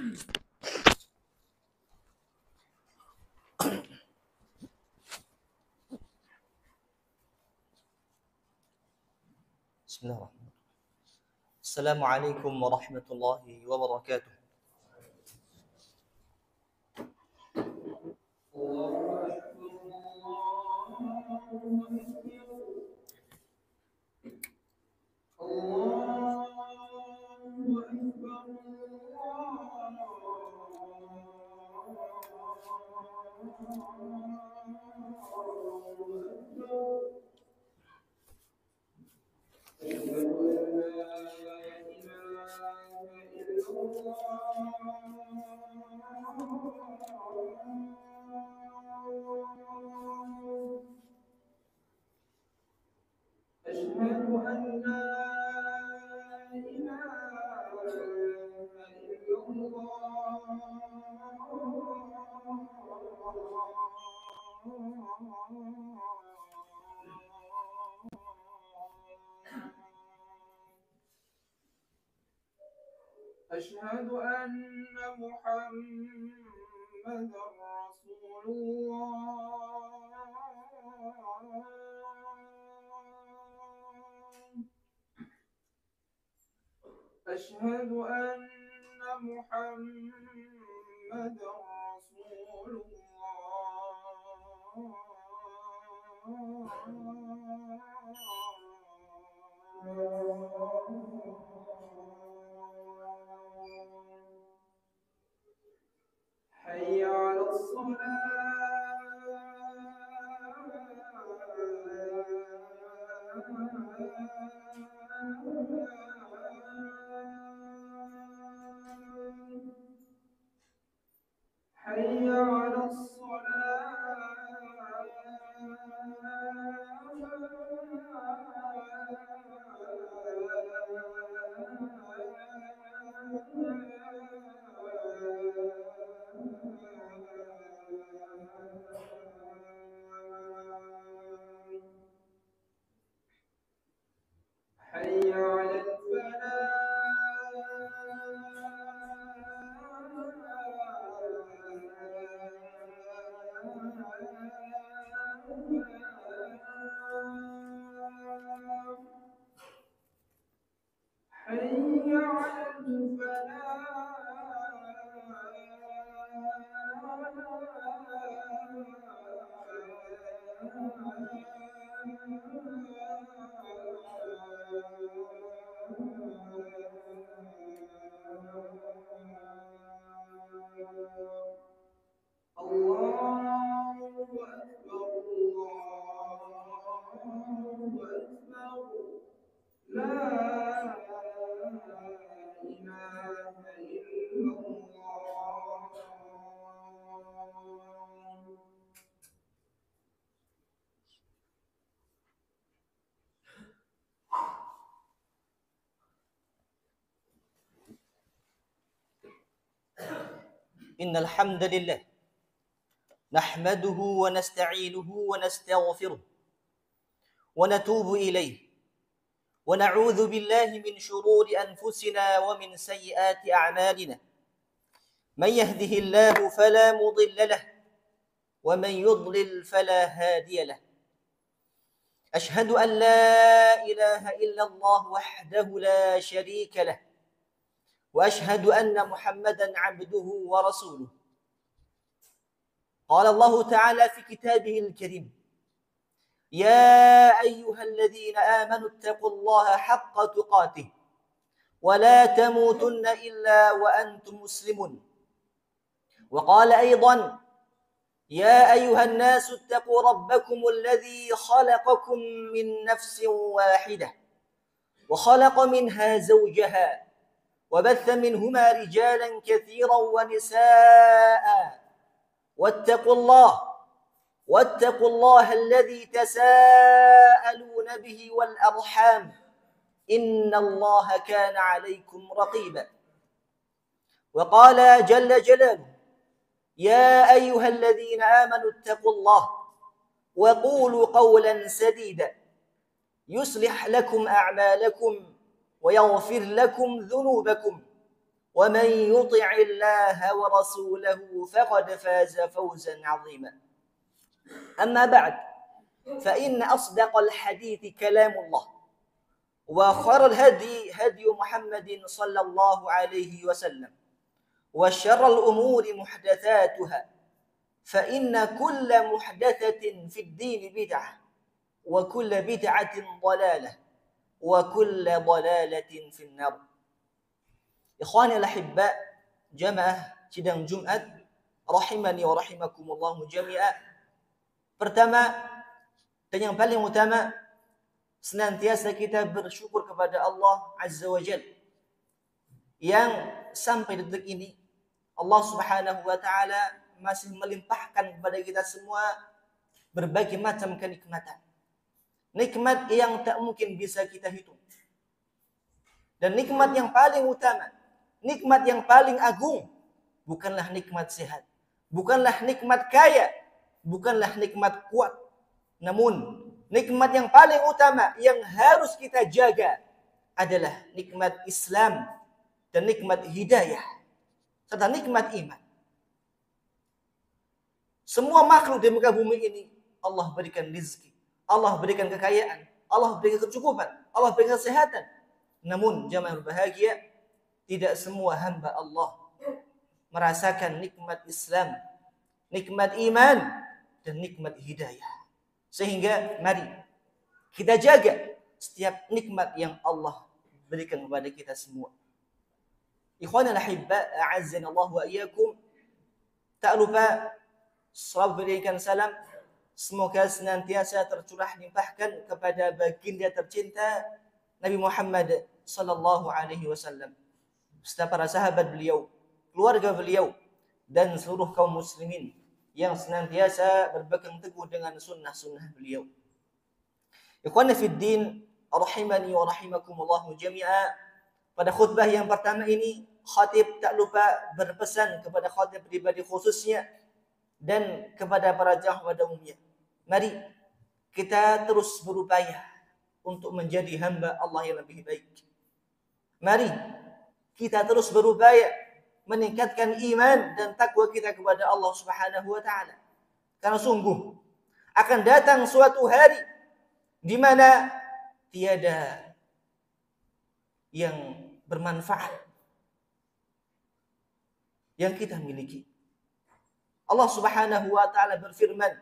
Bismillahirrahmanirrahim. Assalamualaikum warahmatullahi wabarakatuh. أشهد أن محمدا رسول الله. أشهد أن محمدا رسول الله. حي على الصلاة. حي على الصلاة. حي على الفلاح. حي على الفلاح. الله أكبر الله أكبر. لا إله إلا الله. إن الحمد لله نحمده ونستعينه ونستغفره ونتوب إليه ونعوذ بالله من شرور أنفسنا ومن سيئات أعمالنا. من يهده الله فلا مضل له ومن يضلل فلا هادي له. أشهد أن لا إله إلا الله وحده لا شريك له وأشهد أن محمدا عبده ورسوله. قال الله تعالى في كتابه الكريم: يا أيها الذين آمنوا اتقوا الله حق تقاته ولا تموتن إلا وأنتم مسلمون. وقال أيضا: يا أيها الناس اتقوا ربكم الذي خلقكم من نفس واحدة وخلق منها زوجها وبث منهما رجالا كثيرا ونساء واتقوا الله الذي تساءلون به والأرحام إن الله كان عليكم رقيبا. وقال جل جلاله: يا أيها الذين آمنوا اتقوا الله وقولوا قولا سديدا يصلح لكم أعمالكم ويغفر لكم ذنوبكم ومن يطع الله ورسوله فقد فاز فوزا عظيما. أما بعد، فإن أصدق الحديث كلام الله، وخير الهدي هدي محمد صلى الله عليه وسلم، وشر الأمور محدثاتها، فإن كل محدثة في الدين بدعة، وكل بدعة ضلالة، وكل ضلالة في النار. Ikhwani al-ahibba, jamaah sidang Jumat rahimani wa rahimakumullah jami'a. Pertama dan yang paling utama, senantiasa kita bersyukur kepada Allah Azza wa Jalla yang sampai detik ini Allah Subhanahu wa taala masih melimpahkan kepada kita semua berbagai macam kenikmatan. Nikmat yang tak mungkin bisa kita hitung. Dan nikmat yang paling utama, nikmat yang paling agung, bukanlah nikmat sehat, bukanlah nikmat kaya, bukanlah nikmat kuat. Namun, nikmat yang paling utama yang harus kita jaga adalah nikmat Islam dan nikmat hidayah, serta nikmat iman. Semua makhluk di muka bumi ini Allah berikan rezeki, Allah berikan kekayaan, Allah berikan kecukupan, Allah berikan kesehatan. Namun, jamaah berbahagia, tidak semua hamba Allah merasakan nikmat Islam, nikmat iman, dan nikmat hidayah. Sehingga mari kita jaga setiap nikmat yang Allah berikan kepada kita semua. Ikhwanul ahibba, a'azzanallahu wa iyyakum. Tak lupa selalu berikan salam, semoga senantiasa tercurah limpahkan kepada baginda tercinta Nabi Muhammad sallallahu alaihi wasallam, serta para sahabat beliau, keluarga beliau, dan seluruh kaum muslimin yang senantiasa berpegang teguh dengan sunnah-sunnah beliau. Ikhwan fiddin, rahimani wa rahimakumullah jami'a. Pada khutbah yang pertama ini, khatib tak lupa berpesan kepada khatib pribadi khususnya dan kepada para jamaah pada umumnya. Mari kita terus berupaya untuk menjadi hamba Allah yang lebih baik. Mari kita terus berupaya meningkatkan iman dan takwa kita kepada Allah Subhanahu wa taala. Karena sungguh akan datang suatu hari di mana tiada yang bermanfaat yang kita miliki. Allah Subhanahu wa taala berfirman,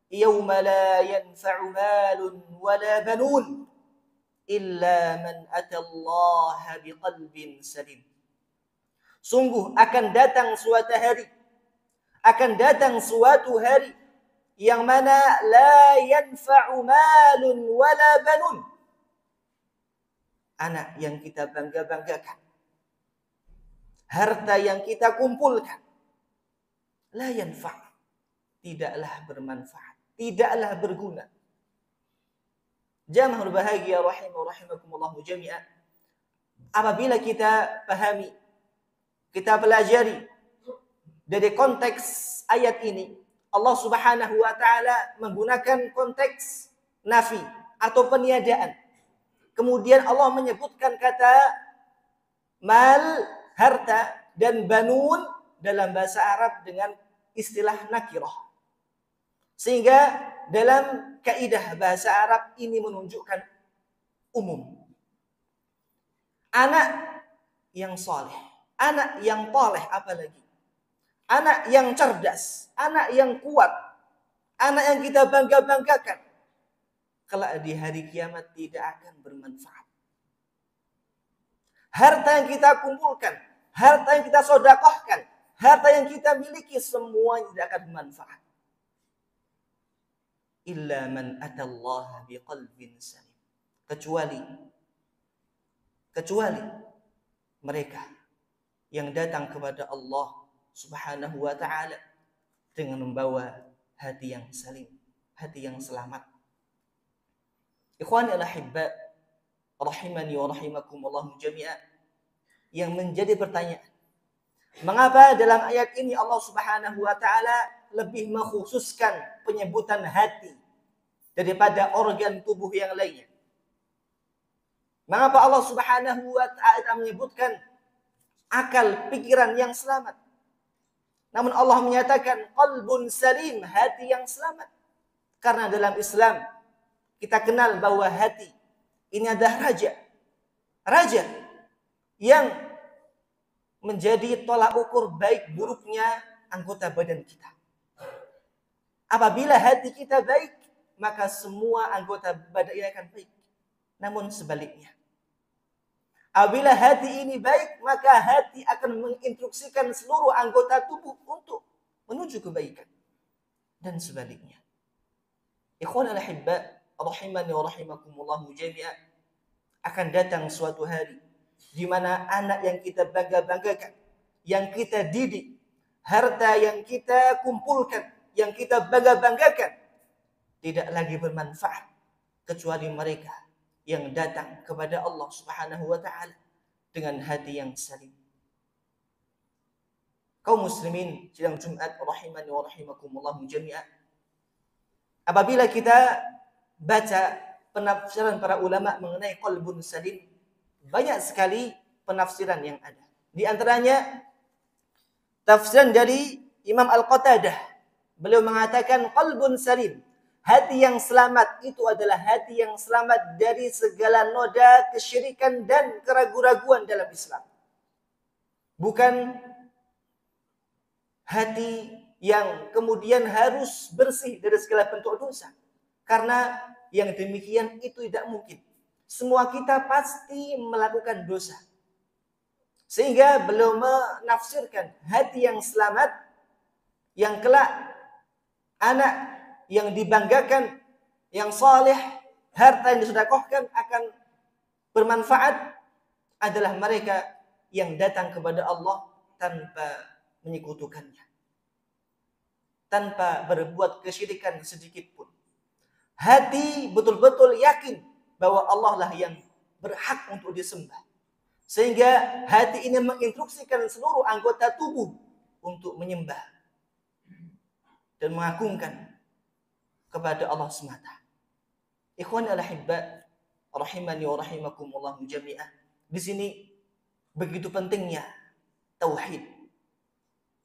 "Yauma la yanfa'u malun wala banun illa man atallaha biqalbin salim." Sungguh akan datang suatu hari yang mana la yanfa'u malun wala banun. Anak yang kita bangga-banggakan, harta yang kita kumpulkan, la yanfa', tidaklah bermanfaat, tidaklah berguna. Jamaah berbahagia rahimakumullah jami'an. Apabila kita pahami, kita pelajari dari konteks ayat ini, Allah Subhanahu wa taala menggunakan konteks nafi atau peniadaan. Kemudian Allah menyebutkan kata mal, harta, dan banun dalam bahasa Arab dengan istilah nakirah. Sehingga dalam kaidah bahasa Arab ini menunjukkan umum. Anak yang soleh, anak yang toleh, apalagi anak yang cerdas, anak yang kuat, anak yang kita bangga-banggakan, kelak di hari kiamat tidak akan bermanfaat. Harta yang kita kumpulkan, harta yang kita sedekahkan, harta yang kita miliki, semuanya tidak akan bermanfaat. Illa man atallaha biqalbin salim. Kecuali mereka yang datang kepada Allah Subhanahu wa taala dengan membawa hati yang salim, hati yang selamat. Ikhwani al-ahibba, rahimani wa rahimakumullah jami'a. Yang menjadi pertanyaan, mengapa dalam ayat ini Allah Subhanahu wa taala lebih mengkhususkan penyebutan hati daripada organ tubuh yang lainnya? Mengapa Allah Subhanahu wa taala menyebutkan akal, pikiran yang selamat. Namun Allah menyatakan qalbun salim, hati yang selamat. Karena dalam Islam kita kenal bahwa hati ini adalah raja. Raja yang menjadi tolak ukur baik buruknya anggota badan kita. Apabila hati kita baik, maka semua anggota badan kita akan baik. Namun sebaliknya, apabila hati ini baik, maka hati akan menginstruksikan seluruh anggota tubuh untuk menuju kebaikan. Dan sebaliknya. Ikhwan al-ahibba, rahimani wa rahimakumullahu jami'an. Akan datang suatu hari di mana anak yang kita bangga-banggakan, yang kita didik, harta yang kita kumpulkan, yang kita bangga-banggakan, tidak lagi bermanfaat kecuali mereka yang datang kepada Allah Subhanahu wa taala dengan hati yang salim. Kaum muslimin sidang Jumat rahimani wa rahimakumullah jami'an. Apabila kita baca penafsiran para ulama mengenai qalbun salim, banyak sekali penafsiran yang ada. Di antaranya tafsiran dari Imam Al-Qatadah. Beliau mengatakan qalbun salim, hati yang selamat itu adalah hati yang selamat dari segala noda kesyirikan dan keraguan-raguan dalam Islam. Bukan hati yang kemudian harus bersih dari segala bentuk dosa. Karena yang demikian itu tidak mungkin. Semua kita pasti melakukan dosa. Sehingga beliau menafsirkan hati yang selamat, yang kelak anak yang dibanggakan, yang saleh, harta yang disedekahkan akan bermanfaat adalah mereka yang datang kepada Allah tanpa menyekutukannya, tanpa berbuat kesyirikan sedikit pun. Hati betul-betul yakin bahwa Allah lah yang berhak untuk disembah. Sehingga hati ini menginstruksikan seluruh anggota tubuh untuk menyembah dan mengagungkan kepada Allah semata. Ikhwani al-ahibba, rahimani wa rahimakumullah jami'ah. Di sini begitu pentingnya tauhid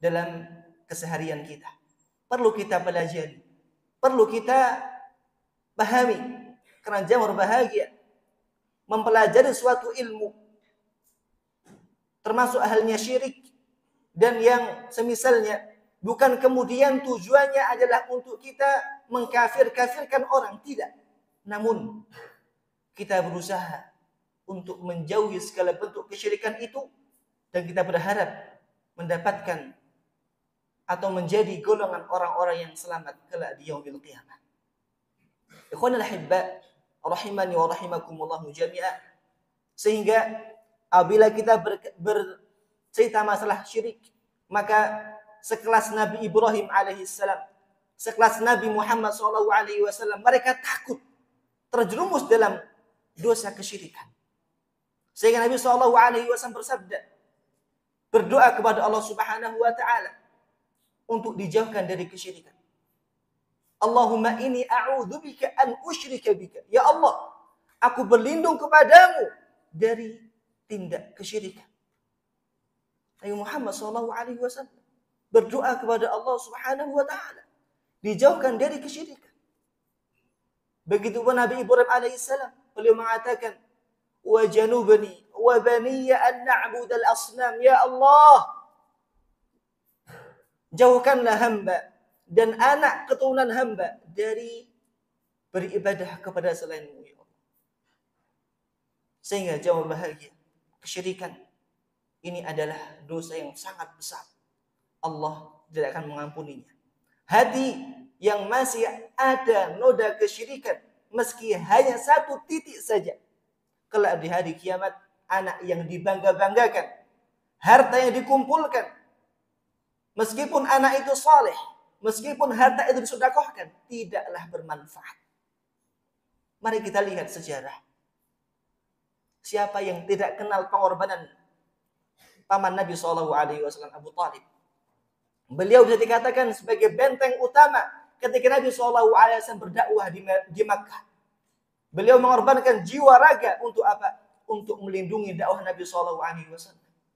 dalam keseharian kita. Perlu kita pelajari, perlu kita pahami, karena jamaah berbahagia mempelajari suatu ilmu, termasuk halnya syirik dan yang semisalnya, bukan kemudian tujuannya adalah untuk kita mengkafir-kafirkan orang, tidak. Namun kita berusaha untuk menjauhi segala bentuk kesyirikan itu, dan kita berharap mendapatkan atau menjadi golongan orang-orang yang selamat kelak di yaumil qiyamah. Ikhwanul ahibba, rahimani wa rahimakumullah jami'ah. Sehingga apabila kita bercerita masalah syirik, maka sekelas Nabi Ibrahim alaihissalam, sekelas Nabi Muhammad SAW, mereka takut terjerumus dalam dosa kesyirikan. Sehingga Nabi SAW bersabda, berdoa kepada Allah Subhanahu wa taala untuk dijauhkan dari kesyirikan. Allahumma inni a'udzubika an usyrika bika. Ya Allah, aku berlindung kepadamu dari tindak kesyirikan. Nabi Muhammad SAW berdoa kepada Allah Subhanahu wa taala dijauhkan dari kesyirikan. Begitupun Nabi Ibrahim alaihissalam, beliau mengatakan, wa janubni wa baniya an na'budal asnam. Ya Allah, jauhkanlah hamba dan anak keturunan hamba dari beribadah kepada selain-Mu, ya Allah. Sehingga jauh bahagia, kesyirikan ini adalah dosa yang sangat besar. Allah tidak akan mengampuninya. Hati yang masih ada noda kesyirikan, meski hanya satu titik saja, kelak di hari kiamat, anak yang dibangga-banggakan, harta yang dikumpulkan, meskipun anak itu saleh, meskipun harta itu disedekahkan, tidaklah bermanfaat. Mari kita lihat sejarah. Siapa yang tidak kenal pengorbanan paman Nabi SAW, Abu Talib. Beliau bisa dikatakan sebagai benteng utama ketika Nabi SAW berdakwah di Makkah. Beliau mengorbankan jiwa raga untuk apa? Untuk melindungi dakwah Nabi SAW.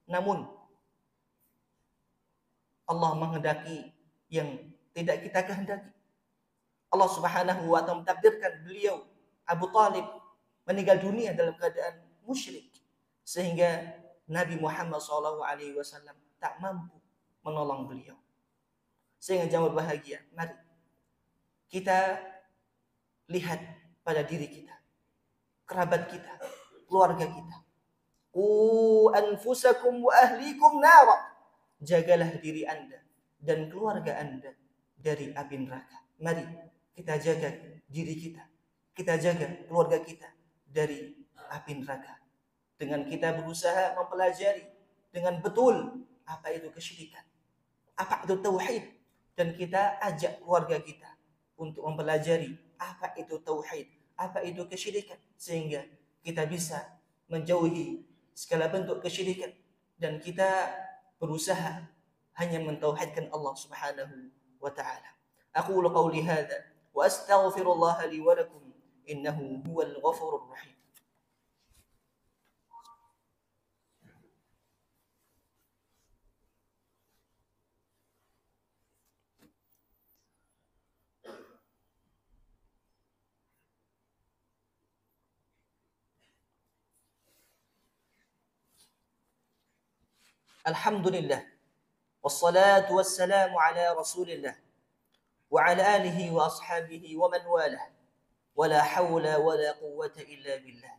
Namun Allah menghendaki yang tidak kita kehendaki. Allah Subhanahu wa taala mentakdirkan beliau Abu Talib meninggal dunia dalam keadaan musyrik, sehingga Nabi Muhammad SAW tak mampu menolong beliau. Sehingga jamaah bahagia, mari kita lihat pada diri kita, kerabat kita, keluarga kita. Qu anfusakum wa ahlikum nara. Jagalah diri Anda dan keluarga Anda dari api neraka. Mari kita jaga diri kita jaga keluarga kita dari api neraka. Dengan kita berusaha mempelajari dengan betul apa itu kesyirikan, apa itu tauhid, dan kita ajak keluarga kita untuk mempelajari apa itu tauhid, apa itu kesyirikan, sehingga kita bisa menjauhi segala bentuk kesyirikan dan kita berusaha hanya mentauhidkan Allah Subhanahu wa taala. Aqulu qawli hadza wa astaghfirullah li wa lakum innahu huwal ghafurur rahim. Alhamdulillah, wassalatu wassalamu ala rasulillah wa ala alihi wa ashabihi wa man walah, wa la hawla wa la quwwata illa billah.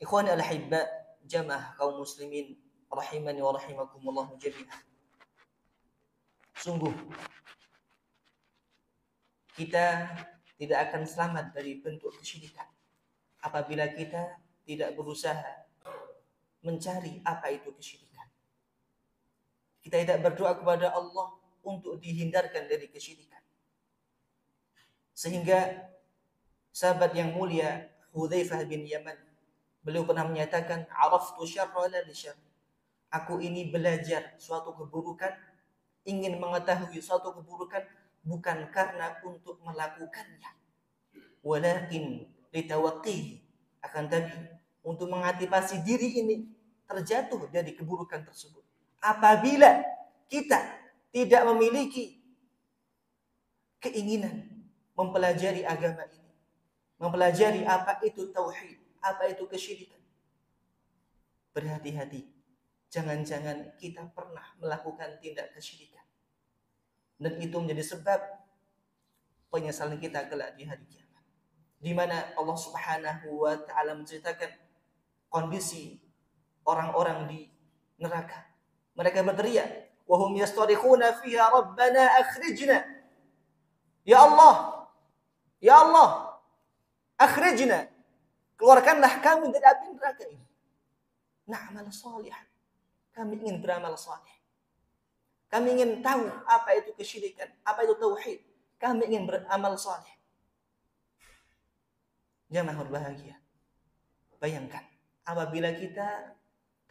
Ikhwani al-ahibba, jamaah kaum muslimin rahimani wa rahimakumullah jami'an. Sungguh kita tidak akan selamat dari bentuk kesyirikan apabila kita tidak berusaha mencari apa itu kesyirikan. Kita tidak berdoa kepada Allah untuk dihindarkan dari kesyirikan. Sehingga sahabat yang mulia Hudzaifah bin Yaman, beliau pernah menyatakan, "Araftu syarra la li syarr." Aku ini belajar suatu keburukan, ingin mengetahui suatu keburukan bukan karena untuk melakukannya, walakin litawaqqihi, akan tapi untuk mengantisipasi diri ini terjatuh dari keburukan tersebut. Apabila kita tidak memiliki keinginan mempelajari agama ini, mempelajari apa itu tauhid, apa itu kesyirikan, berhati-hati, jangan-jangan kita pernah melakukan tindak kesyirikan, dan itu menjadi sebab penyesalan kita kelak di hari kiamat, di mana Allah Subhanahu wa taala menceritakan kondisi orang-orang di neraka. Mereka berteriak, wa hum yastarikhuna fiha rabbana akhrijna. Ya Allah, ya Allah, akhrijna, keluarkanlah kami dari api neraka ini. Na'mal salih. Kami ingin beramal saleh. Kami ingin tahu apa itu kesyirikan, apa itu tauhid. Kami ingin beramal saleh. Jamaah berbahagia. Bayangkan apabila kita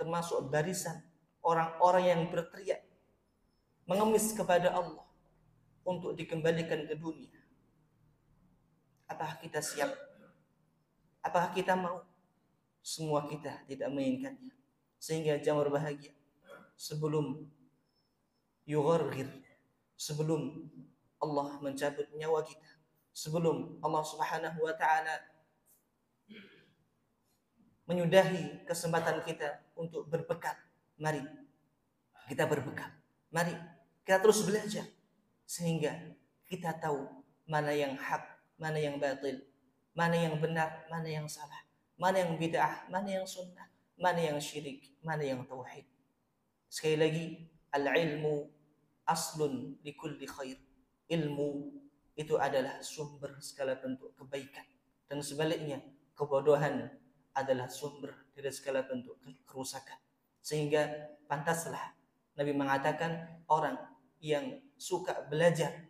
termasuk barisan orang-orang yang berteriak mengemis kepada Allah untuk dikembalikan ke dunia. Apakah kita siap? Apakah kita mau? Semua kita tidak menginginkannya. Sehingga jamaah berbahagia, sebelum yugharghir, sebelum Allah mencabut nyawa kita, sebelum Allah Subhanahu wa taala menyudahi kesempatan kita untuk berbekal, mari kita berbekal. Mari kita terus belajar sehingga kita tahu mana yang hak, mana yang batil, mana yang benar, mana yang salah, mana yang bid'ah, mana yang sunnah, mana yang syirik, mana yang tauhid. Sekali lagi, al-ilmu aslun likulli khair. Ilmu itu adalah sumber segala bentuk kebaikan, dan sebaliknya kebodohan adalah sumber dari segala bentuk kerusakan. Sehingga pantaslah Nabi mengatakan, orang yang suka belajar,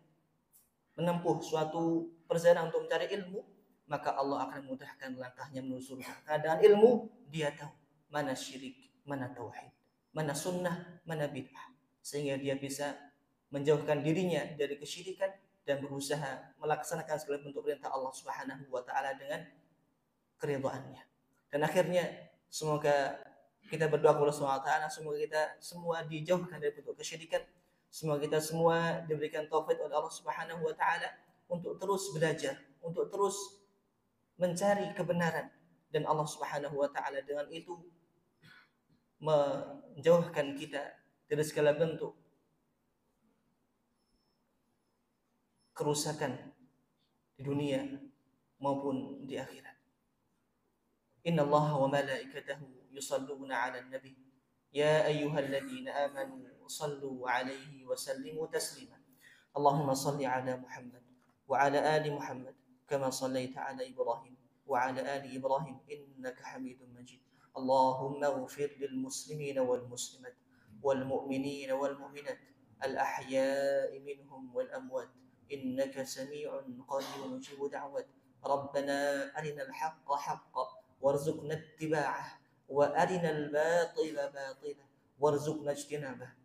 menempuh suatu perjalanan untuk mencari ilmu, maka Allah akan mudahkan langkahnya menuju surga. Karena dengan ilmu dia tahu mana syirik, mana tauhid, mana sunnah, mana bid'ah, sehingga dia bisa menjauhkan dirinya dari kesyirikan dan berusaha melaksanakan segala bentuk perintah Allah Subhanahu wa taala dengan keridhaannya. Dan akhirnya semoga kita berdoa kepada Allah Subhanahu wa taala, semoga kita semua dijauhkan dari bentuk kesyirikan Semoga kita semua diberikan taufik oleh Allah Subhanahu wa taala untuk terus belajar, untuk terus mencari kebenaran, dan Allah Subhanahu wa taala dengan itu menjauhkan kita dari segala bentuk kerusakan di dunia maupun di akhirat. Inna Allah wa malaikatahu yusalluna 'alan nabi ya ayyuhalladzina amanu sallu 'alaihi wa sallimu taslima. Allahumma salli 'ala Muhammad wa 'ala ali Muhammad kama sallaita 'ala Ibrahim wa 'ala ali Ibrahim innaka Hamidum Majid. Allahumma ighfir lil muslimina wal muslimat wal mu'minina wal mu'minat al ahya'i minhum wal amwat innaka sami'un qaribun mujibud da'wat. Rabbana arinal haqqa haqqan warzuqna ittiba'ah wa arinal batila batila warzuqna ijtinabah.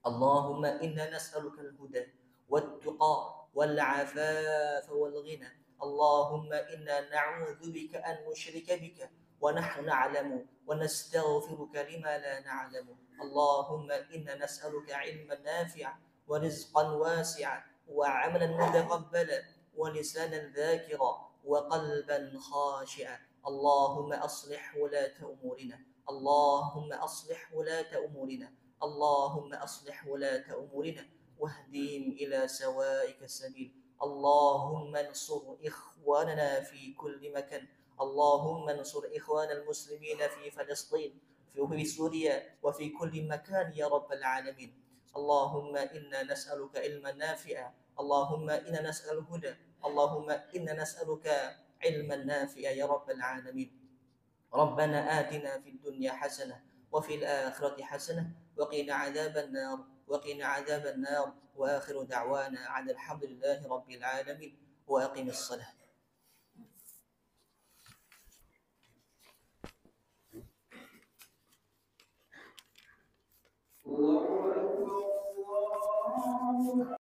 Allahumma inna nas'aluka al-huda wat-tuqa wal-'afafa wal-ghina. Allahumma inna na'udzu bika an nusyrika bika wa nahnu na'lamu wa nastaghfiruka lima la na'lamu. Allahumma inna nas'aluka 'ilman nafi'an wa rizqan wasi'an wa 'amalan mutaqabbalan wa lisanan dhakira wa qalban khashi'an. Allahumma aslih wulata umurina. Allahumma aslih wulata umurina. اللهم أصلح ولاة أمورنا واهدهم إلى سوائك السبيل. اللهم انصر إخواننا في كل مكان. اللهم انصر إخوان المسلمين في فلسطين في سوريا وفي كل مكان يا رب العالمين. اللهم إنا نسألك علما نافعا. اللهم إنا نسأل الهدى. اللهم إنا نسألك علما نافعا يا رب العالمين. ربنا آتنا في الدنيا حسنة وفي الآخرة حسنة وقنا عذاب النار وقنا عذاب النار. وآخر دعوانا عن الحمد لله رب العالمين وأقم الصلاة.